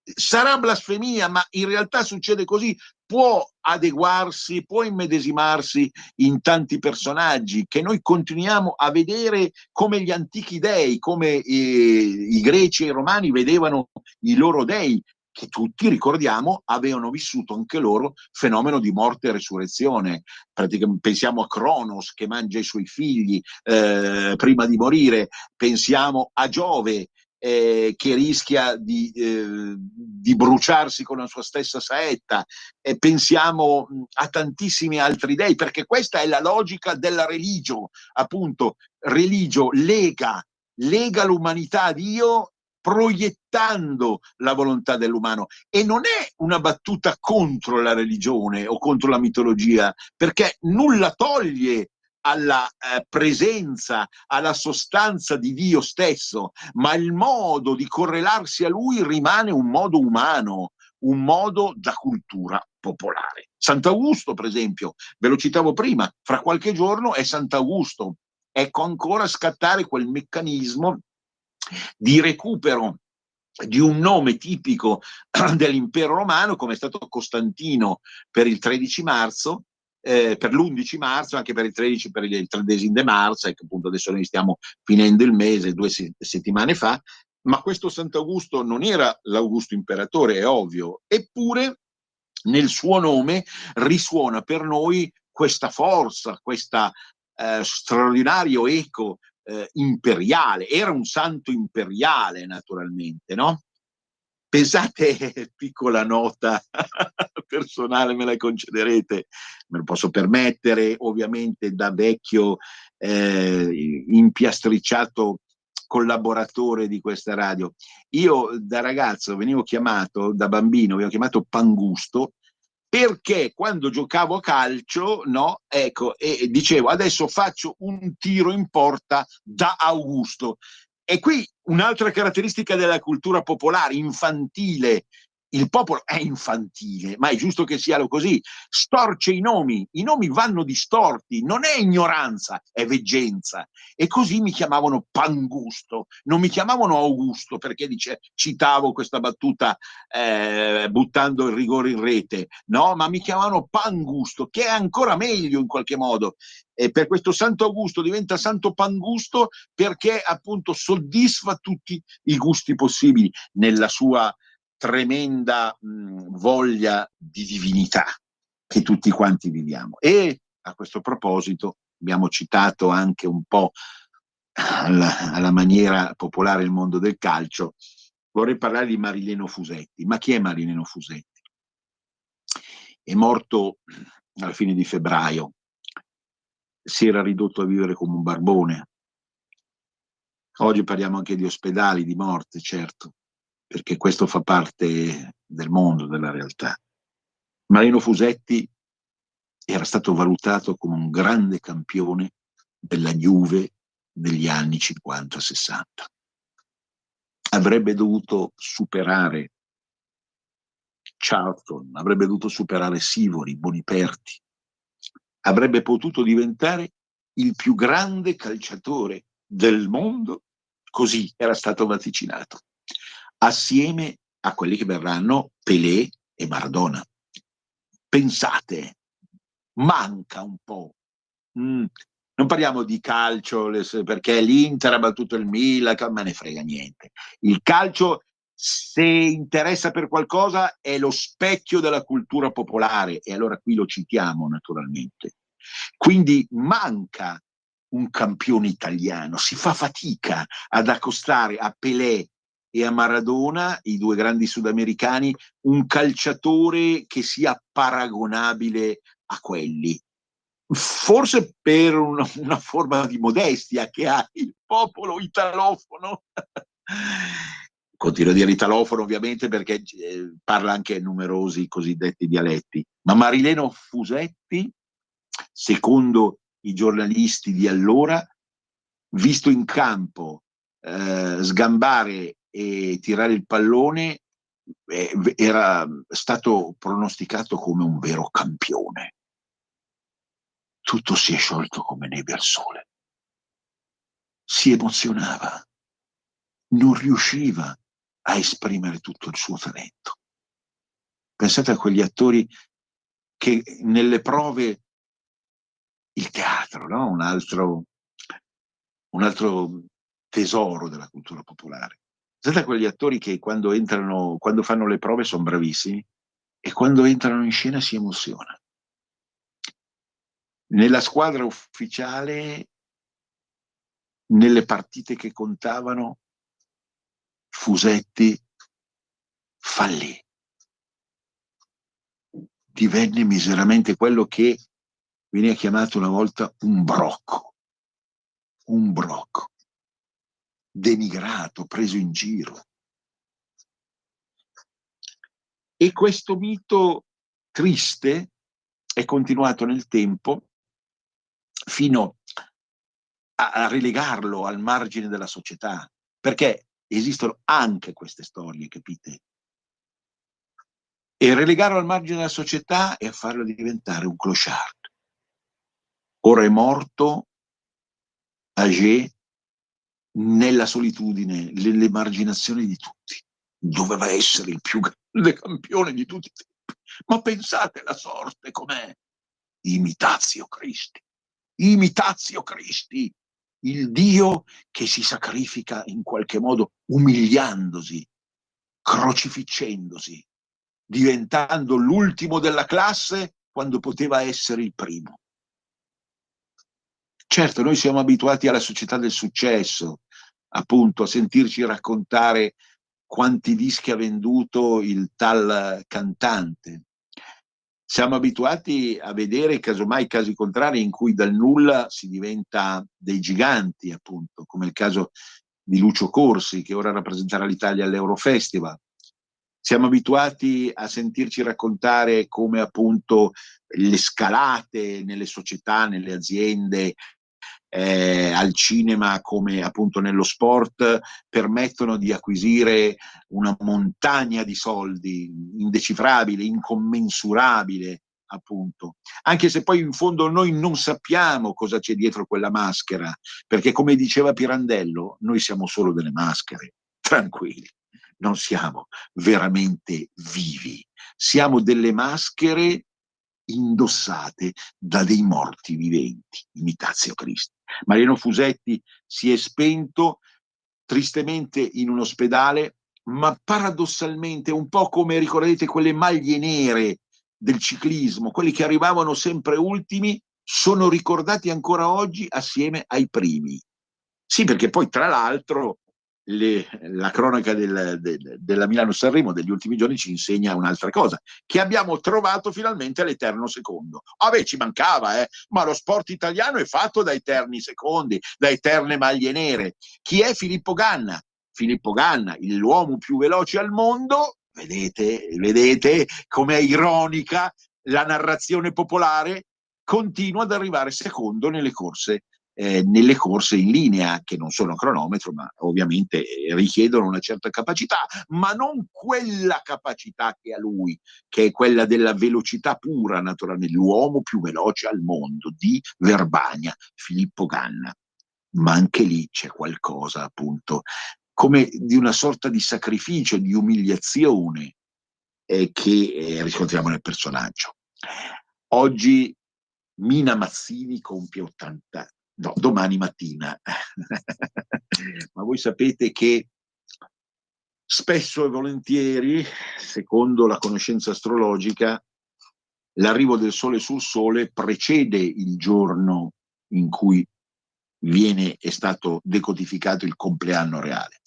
sarà blasfemia, ma in realtà succede così, può adeguarsi, può immedesimarsi in tanti personaggi che noi continuiamo a vedere come gli antichi dei, come i greci e i romani vedevano i loro dei, che tutti, ricordiamo, avevano vissuto anche loro fenomeno di morte e resurrezione. Pensiamo a Cronos che mangia i suoi figli prima di morire, pensiamo a Giove che rischia di bruciarsi con la sua stessa saetta, pensiamo a tantissimi altri dei, perché questa è la logica della religio, appunto. Religio lega l'umanità a Dio, proiettando la volontà dell'umano, e non è una battuta contro la religione o contro la mitologia, perché nulla toglie alla presenza, alla sostanza di Dio stesso, ma il modo di correlarsi a lui rimane un modo umano, un modo da cultura popolare. Sant'Augusto, per esempio, ve lo citavo prima, fra qualche giorno è Sant'Augusto. Ecco ancora scattare quel meccanismo di recupero di un nome tipico dell'impero romano, come è stato Costantino per il 13 marzo, per l'11 marzo, anche per il 13, per il 13 de marzo, che appunto adesso noi stiamo finendo il mese, 2 settimane fa, ma questo Sant'Augusto non era l'Augusto imperatore, è ovvio, eppure nel suo nome risuona per noi questa forza, questa straordinario eco imperiale. Era un santo imperiale, naturalmente, no? Pensate, piccola nota personale, me la concederete, me lo posso permettere, ovviamente da vecchio impiastricciato collaboratore di questa radio. Io da ragazzo venivo chiamato, da bambino venivo chiamato Pangusto, perché quando giocavo a calcio, no, ecco, e dicevo adesso faccio un tiro in porta da Augusto. E qui un'altra caratteristica della cultura popolare, infantile. Il popolo è infantile, ma è giusto che sia così. Storce i nomi vanno distorti, non è ignoranza, è veggenza. E così mi chiamavano Pangusto, non mi chiamavano Augusto, perché citavo questa battuta buttando il rigore in rete, no? Ma mi chiamavano Pangusto, che è ancora meglio in qualche modo. E per questo Santo Augusto diventa Santo Pangusto perché appunto soddisfa tutti i gusti possibili nella sua tremenda voglia di divinità che tutti quanti viviamo. E a questo proposito abbiamo citato anche un po' alla maniera popolare il mondo del calcio. Vorrei parlare di Marileno Fusetti. Ma chi è Marileno Fusetti? È morto alla fine di febbraio. Si era ridotto a vivere come un barbone. Oggi parliamo anche di ospedali, di morte, certo, perché questo fa parte del mondo, della realtà. Marino Fusetti era stato valutato come un grande campione della Juve degli anni 50-60. Avrebbe dovuto superare Charlton, avrebbe dovuto superare Sivori, Boniperti, avrebbe potuto diventare il più grande calciatore del mondo, così era stato vaticinato, assieme a quelli che verranno Pelé e Maradona. Pensate, manca un po'. Non parliamo di calcio perché l'Inter ha battuto il Milan, ma ne frega niente. Il calcio, se interessa per qualcosa, è lo specchio della cultura popolare, e allora qui lo citiamo naturalmente. Quindi manca un campione italiano, si fa fatica ad accostare a Pelé e a Maradona, i due grandi sudamericani, un calciatore che sia paragonabile a quelli. Forse per una forma di modestia che ha il popolo italofono. Continuo a dire italofono ovviamente perché parla anche numerosi cosiddetti dialetti. Ma Marileno Fusetti, secondo i giornalisti di allora, visto in campo sgambare e tirare il pallone, era stato pronosticato come un vero campione. Tutto si è sciolto come nebbia al sole. Si emozionava, non riusciva a esprimere tutto il suo talento. Pensate a quegli attori che nelle prove, il teatro, no? Un altro tesoro della cultura popolare. Sapete quegli attori che quando entrano, quando fanno le prove sono bravissimi e quando entrano in scena si emozionano. Nella squadra ufficiale, nelle partite che contavano, Fusetti fallì. Divenne miseramente quello che veniva chiamato una volta un brocco, denigrato, preso in giro. E questo mito triste è continuato nel tempo fino a relegarlo al margine della società, perché esistono anche queste storie, capite? E relegarlo al margine della società è farlo diventare un clochard. Ora è morto, âgé, nella solitudine, nell'emarginazione di tutti. Doveva essere il più grande campione di tutti i tempi. Ma pensate alla sorte com'è. Imitatio Christi. Imitatio Christi. Il Dio che si sacrifica in qualche modo umiliandosi, crocifiggendosi, diventando l'ultimo della classe quando poteva essere il primo. Certo, noi siamo abituati alla società del successo, appunto, a sentirci raccontare quanti dischi ha venduto il tal cantante. Siamo abituati a vedere casomai casi contrari in cui dal nulla si diventa dei giganti, appunto, come il caso di Lucio Corsi, che ora rappresenterà l'Italia all'Eurofestival. Siamo abituati a sentirci raccontare come appunto le scalate nelle società, nelle aziende, al cinema come appunto nello sport permettono di acquisire una montagna di soldi indecifrabile, incommensurabile, appunto, anche se poi in fondo noi non sappiamo cosa c'è dietro quella maschera, perché come diceva Pirandello, noi siamo solo delle maschere, tranquilli, non siamo veramente vivi, siamo delle maschere indossate da dei morti viventi, imitatio Christi. Mariano Fusetti si è spento tristemente in un ospedale, ma paradossalmente un po' come ricordate quelle maglie nere del ciclismo, quelli che arrivavano sempre ultimi, sono ricordati ancora oggi assieme ai primi. Sì, perché poi tra l'altro la cronaca della Milano-Sanremo degli ultimi giorni ci insegna un'altra cosa, che abbiamo trovato finalmente l'eterno secondo. Beh, ci mancava, ma lo sport italiano è fatto da eterni secondi, da eterne maglie nere. Chi è Filippo Ganna? Filippo Ganna, l'uomo più veloce al mondo. Vedete com'è ironica la narrazione popolare, continua ad arrivare secondo nelle corse in linea, che non sono a cronometro, ma ovviamente richiedono una certa capacità, ma non quella capacità che ha lui, che è quella della velocità pura, naturalmente, l'uomo più veloce al mondo, di Verbania, Filippo Ganna. Ma anche lì c'è qualcosa, appunto, come di una sorta di sacrificio, di umiliazione che riscontriamo nel personaggio. Oggi Mina Mazzini compie 80 anni. No, domani mattina. Ma voi sapete che spesso e volentieri, secondo la conoscenza astrologica, l'arrivo del Sole sul Sole precede il giorno in cui è stato decodificato il compleanno reale.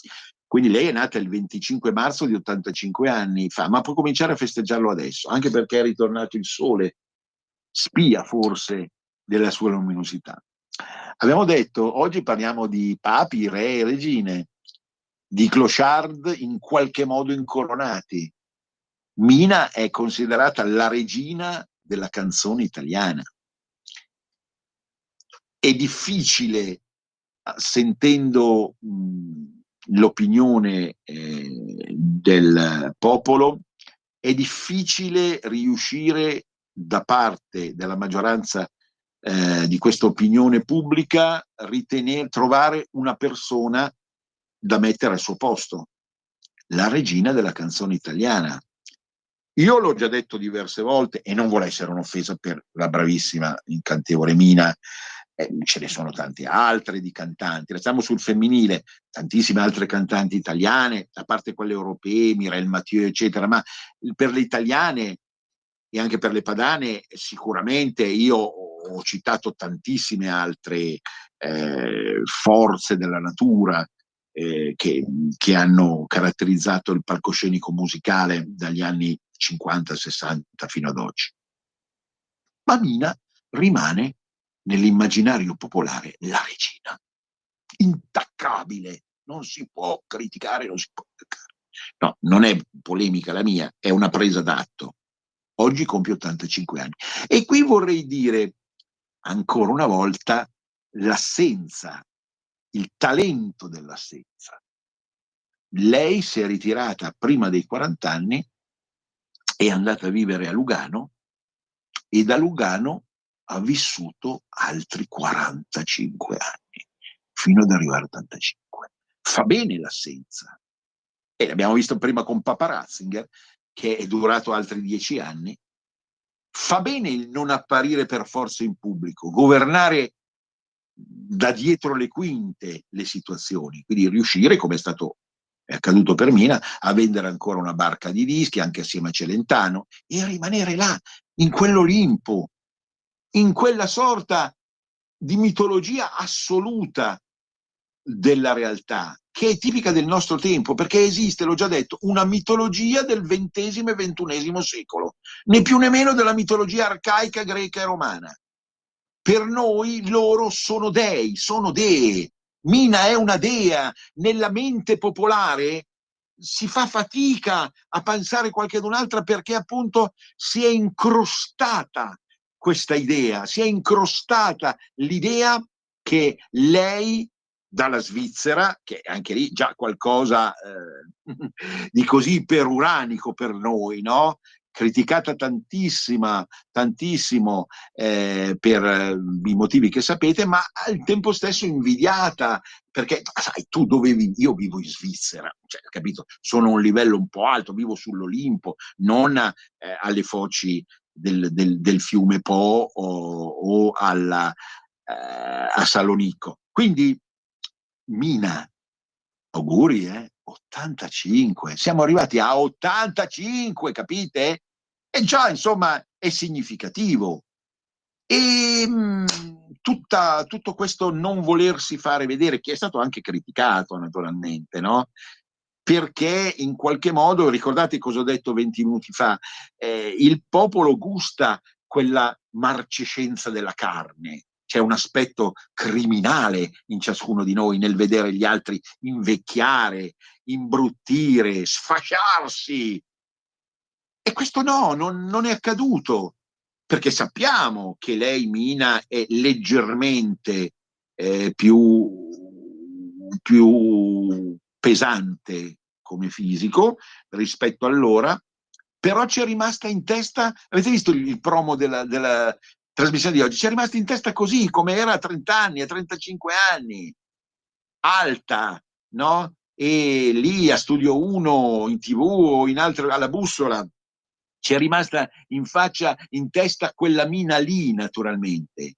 Quindi lei è nata il 25 marzo di 85 anni fa, ma può cominciare a festeggiarlo adesso, anche perché è ritornato il Sole, spia forse della sua luminosità. Abbiamo detto, oggi parliamo di papi, re e regine, di clochard in qualche modo incoronati. Mina è considerata la regina della canzone italiana. È difficile, sentendo l'opinione del popolo, è difficile riuscire da parte della maggioranza di questa opinione pubblica trovare una persona da mettere al suo posto, la regina della canzone italiana. Io l'ho già detto diverse volte e non vuole essere un'offesa per la bravissima incantevole Mina, Ce ne sono tante altre di cantanti, restiamo sul femminile, tantissime altre cantanti italiane, a parte quelle europee, Mireille Mathieu, eccetera, ma per le italiane e anche per le padane sicuramente io ho citato tantissime altre forze della natura che hanno caratterizzato il palcoscenico musicale dagli anni 50-60 fino ad oggi. Ma Mina rimane nell'immaginario popolare la regina, intaccabile, non si può criticare, non si può criticare. No, non è polemica la mia, è una presa d'atto. Oggi compie 85 anni. E qui vorrei dire, ancora una volta, l'assenza, il talento dell'assenza. Lei si è ritirata prima dei 40 anni, è andata a vivere a Lugano e da Lugano ha vissuto altri 45 anni, fino ad arrivare a 85. Fa bene l'assenza. E l'abbiamo visto prima con Papa Ratzinger, che è durato altri 10 anni. Fa bene il non apparire per forza in pubblico, governare da dietro le quinte le situazioni, quindi riuscire, come è accaduto per Mina, a vendere ancora una barca di dischi, anche assieme a Celentano, e rimanere là, in quell'Olimpo, in quella sorta di mitologia assoluta della realtà, che è tipica del nostro tempo, perché esiste, l'ho già detto, una mitologia del XX e XXI secolo, né più né meno della mitologia arcaica greca e romana. Per noi loro sono dei, sono dee. Mina è una dea. Nella mente popolare si fa fatica a pensare qualcun'altra perché appunto si è incrostata questa idea, si è incrostata l'idea che lei dalla Svizzera, che anche lì già qualcosa di così peruranico per noi, no? Criticata tantissimo per i motivi che sapete, ma al tempo stesso invidiata, perché sai, tu dove vivi? Io vivo in Svizzera, cioè, capito? Sono a un livello un po' alto, vivo sull'Olimpo, non alle foci del fiume Po o a Salonico. Quindi Mina, auguri, 85, siamo arrivati a 85, capite? E già, insomma, è significativo. E tutto questo non volersi fare vedere, che è stato anche criticato naturalmente, no? Perché in qualche modo, ricordate cosa ho detto 20 minuti fa, il popolo gusta quella marcescenza della carne. C'è un aspetto criminale in ciascuno di noi nel vedere gli altri invecchiare, imbruttire, sfasciarsi. E questo no, non è accaduto, perché sappiamo che lei, Mina, è leggermente più pesante come fisico rispetto allora, però ci è rimasta in testa, avete visto il promo della trasmissione di oggi, ci è rimasta in testa così come era a 30 anni, a 35 anni, alta, no? E lì a Studio 1, in TV o in altre, alla Bussola, ci è rimasta in faccia, in testa quella Mina lì, naturalmente.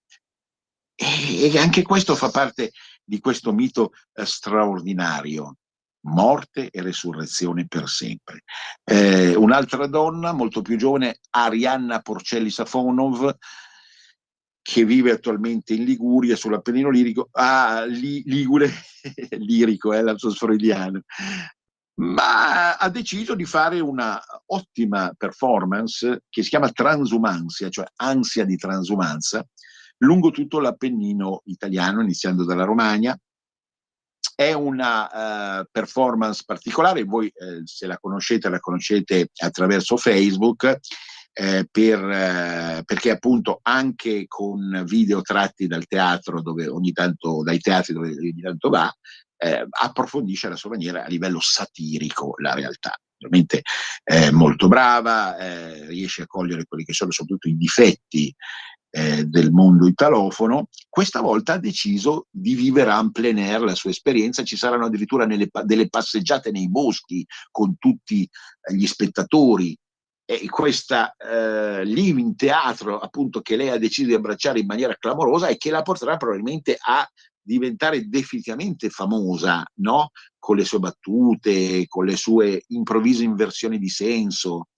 E anche questo fa parte di questo mito straordinario. Morte e resurrezione per sempre. Un'altra donna molto più giovane, Arianna Porcelli Safonov, che vive attualmente in Liguria, sull'Appennino lirico, ligure, lirico, lapsus freudiano, ma ha deciso di fare una ottima performance che si chiama transumanza, cioè ansia di transumanza, lungo tutto l'Appennino italiano, iniziando dalla Romagna. È una performance particolare, voi se la conoscete attraverso Facebook, perché appunto anche con video tratti dal teatro, dai teatri dove ogni tanto va, approfondisce alla sua maniera a livello satirico la realtà. Ovviamente molto brava, riesce a cogliere quelli che sono soprattutto i difetti del mondo italofono. Questa volta ha deciso di vivere en plein air la sua esperienza, ci saranno addirittura delle passeggiate nei boschi con tutti gli spettatori E questa lì in teatro, appunto, che lei ha deciso di abbracciare in maniera clamorosa e che la porterà probabilmente a diventare definitivamente famosa, no? Con le sue battute, con le sue improvvise inversioni di senso,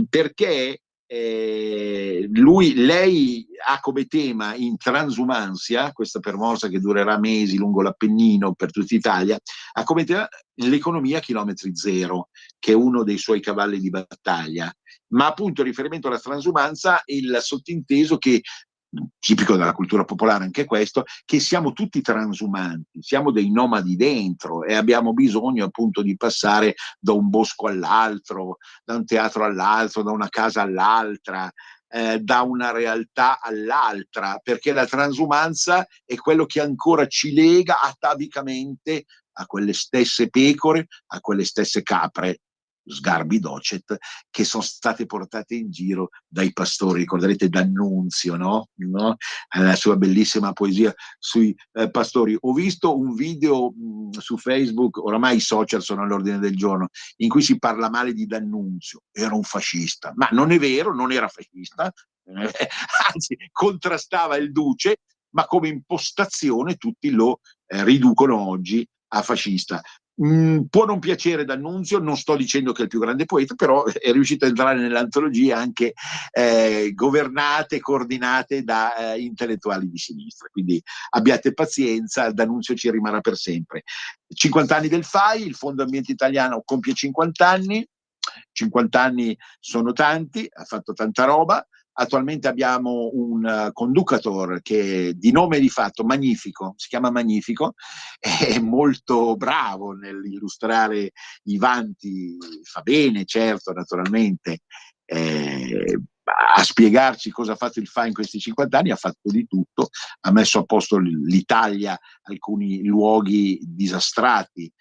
perché lei ha come tema in Transumansia, questa permorsa che durerà mesi lungo l'Appennino per tutta Italia, ha come tema l'economia a chilometri zero, che è uno dei suoi cavalli di battaglia, ma appunto in riferimento alla transumanza il sottinteso che, tipico della cultura popolare anche questo, che siamo tutti transumanti, siamo dei nomadi dentro e abbiamo bisogno appunto di passare da un bosco all'altro, da un teatro all'altro, da una casa all'altra, da una realtà all'altra, perché la transumanza è quello che ancora ci lega atavicamente a quelle stesse pecore, a quelle stesse capre, Sgarbi docet, che sono state portate in giro dai pastori. Ricorderete D'Annunzio, no? La sua bellissima poesia sui pastori. Ho visto un video su Facebook, oramai i social sono all'ordine del giorno, in cui si parla male di D'Annunzio, era un fascista, ma non è vero, non era fascista, anzi contrastava il duce, ma come impostazione tutti lo riducono oggi a fascista. Può non piacere D'Annunzio, non sto dicendo che è il più grande poeta, però è riuscito a entrare nelle antologie anche governate, coordinate da intellettuali di sinistra, quindi abbiate pazienza, D'Annunzio ci rimarrà per sempre. 50 anni del FAI, il Fondo Ambiente Italiano compie 50 anni, 50 anni sono tanti, ha fatto tanta roba. Attualmente abbiamo un conductor che di nome e di fatto Magnifico, si chiama Magnifico, è molto bravo nell'illustrare i vanti, fa bene, certo, naturalmente, a spiegarci cosa ha fatto il FAI in questi 50 anni, ha fatto di tutto, ha messo a posto l'Italia, alcuni luoghi disastrati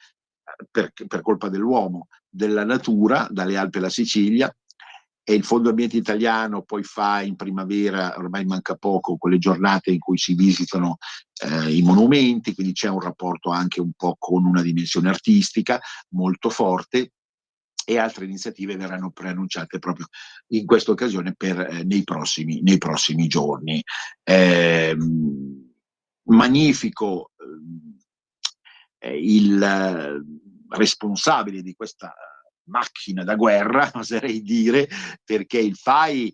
per colpa dell'uomo, della natura, dalle Alpi alla Sicilia, e il Fondo Ambiente Italiano poi fa in primavera, ormai manca poco, quelle giornate in cui si visitano i monumenti, quindi c'è un rapporto anche un po' con una dimensione artistica molto forte, e altre iniziative verranno preannunciate proprio in questa occasione nei prossimi giorni. Magnifico il responsabile di questa macchina da guerra, oserei dire, perché il FAI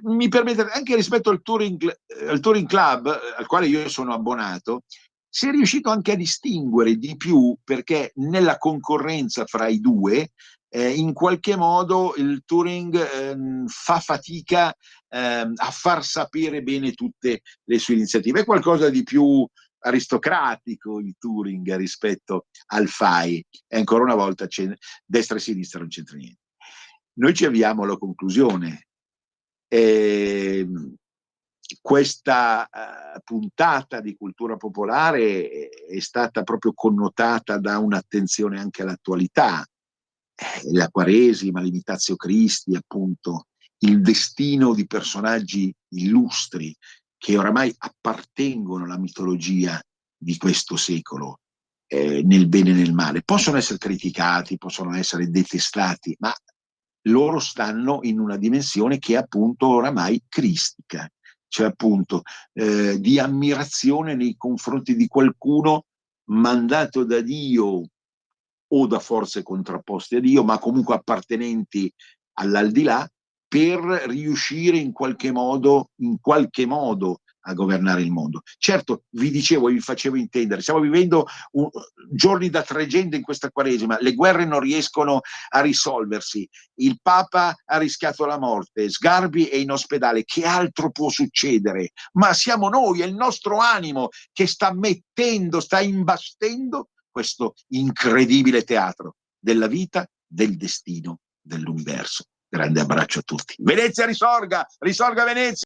mi permette, anche rispetto al Touring Club, al quale io sono abbonato, si è riuscito anche a distinguere di più, perché nella concorrenza fra i due, in qualche modo il Touring fa fatica a far sapere bene tutte le sue iniziative. È qualcosa di più aristocratico il Touring rispetto al FAI, e ancora una volta destra e sinistra non c'entra niente. Noi ci avviamo alla conclusione. Questa puntata di cultura popolare è stata proprio connotata da un'attenzione anche all'attualità, la Quaresima, l'Imitatio Christi, appunto, il destino di personaggi illustri che oramai appartengono alla mitologia di questo secolo, nel bene e nel male. Possono essere criticati, possono essere detestati, ma loro stanno in una dimensione che è appunto oramai cristica, cioè appunto di ammirazione nei confronti di qualcuno mandato da Dio o da forze contrapposte a Dio, ma comunque appartenenti all'aldilà, per riuscire in qualche modo a governare il mondo. Certo, vi dicevo, vi facevo intendere, stiamo vivendo giorni da tregenda in questa Quaresima, le guerre non riescono a risolversi, il Papa ha rischiato la morte, Sgarbi è in ospedale, che altro può succedere? Ma siamo noi, è il nostro animo che sta imbastendo questo incredibile teatro della vita, del destino, dell'universo. Grande abbraccio a tutti. Venezia risorga, risorga Venezia!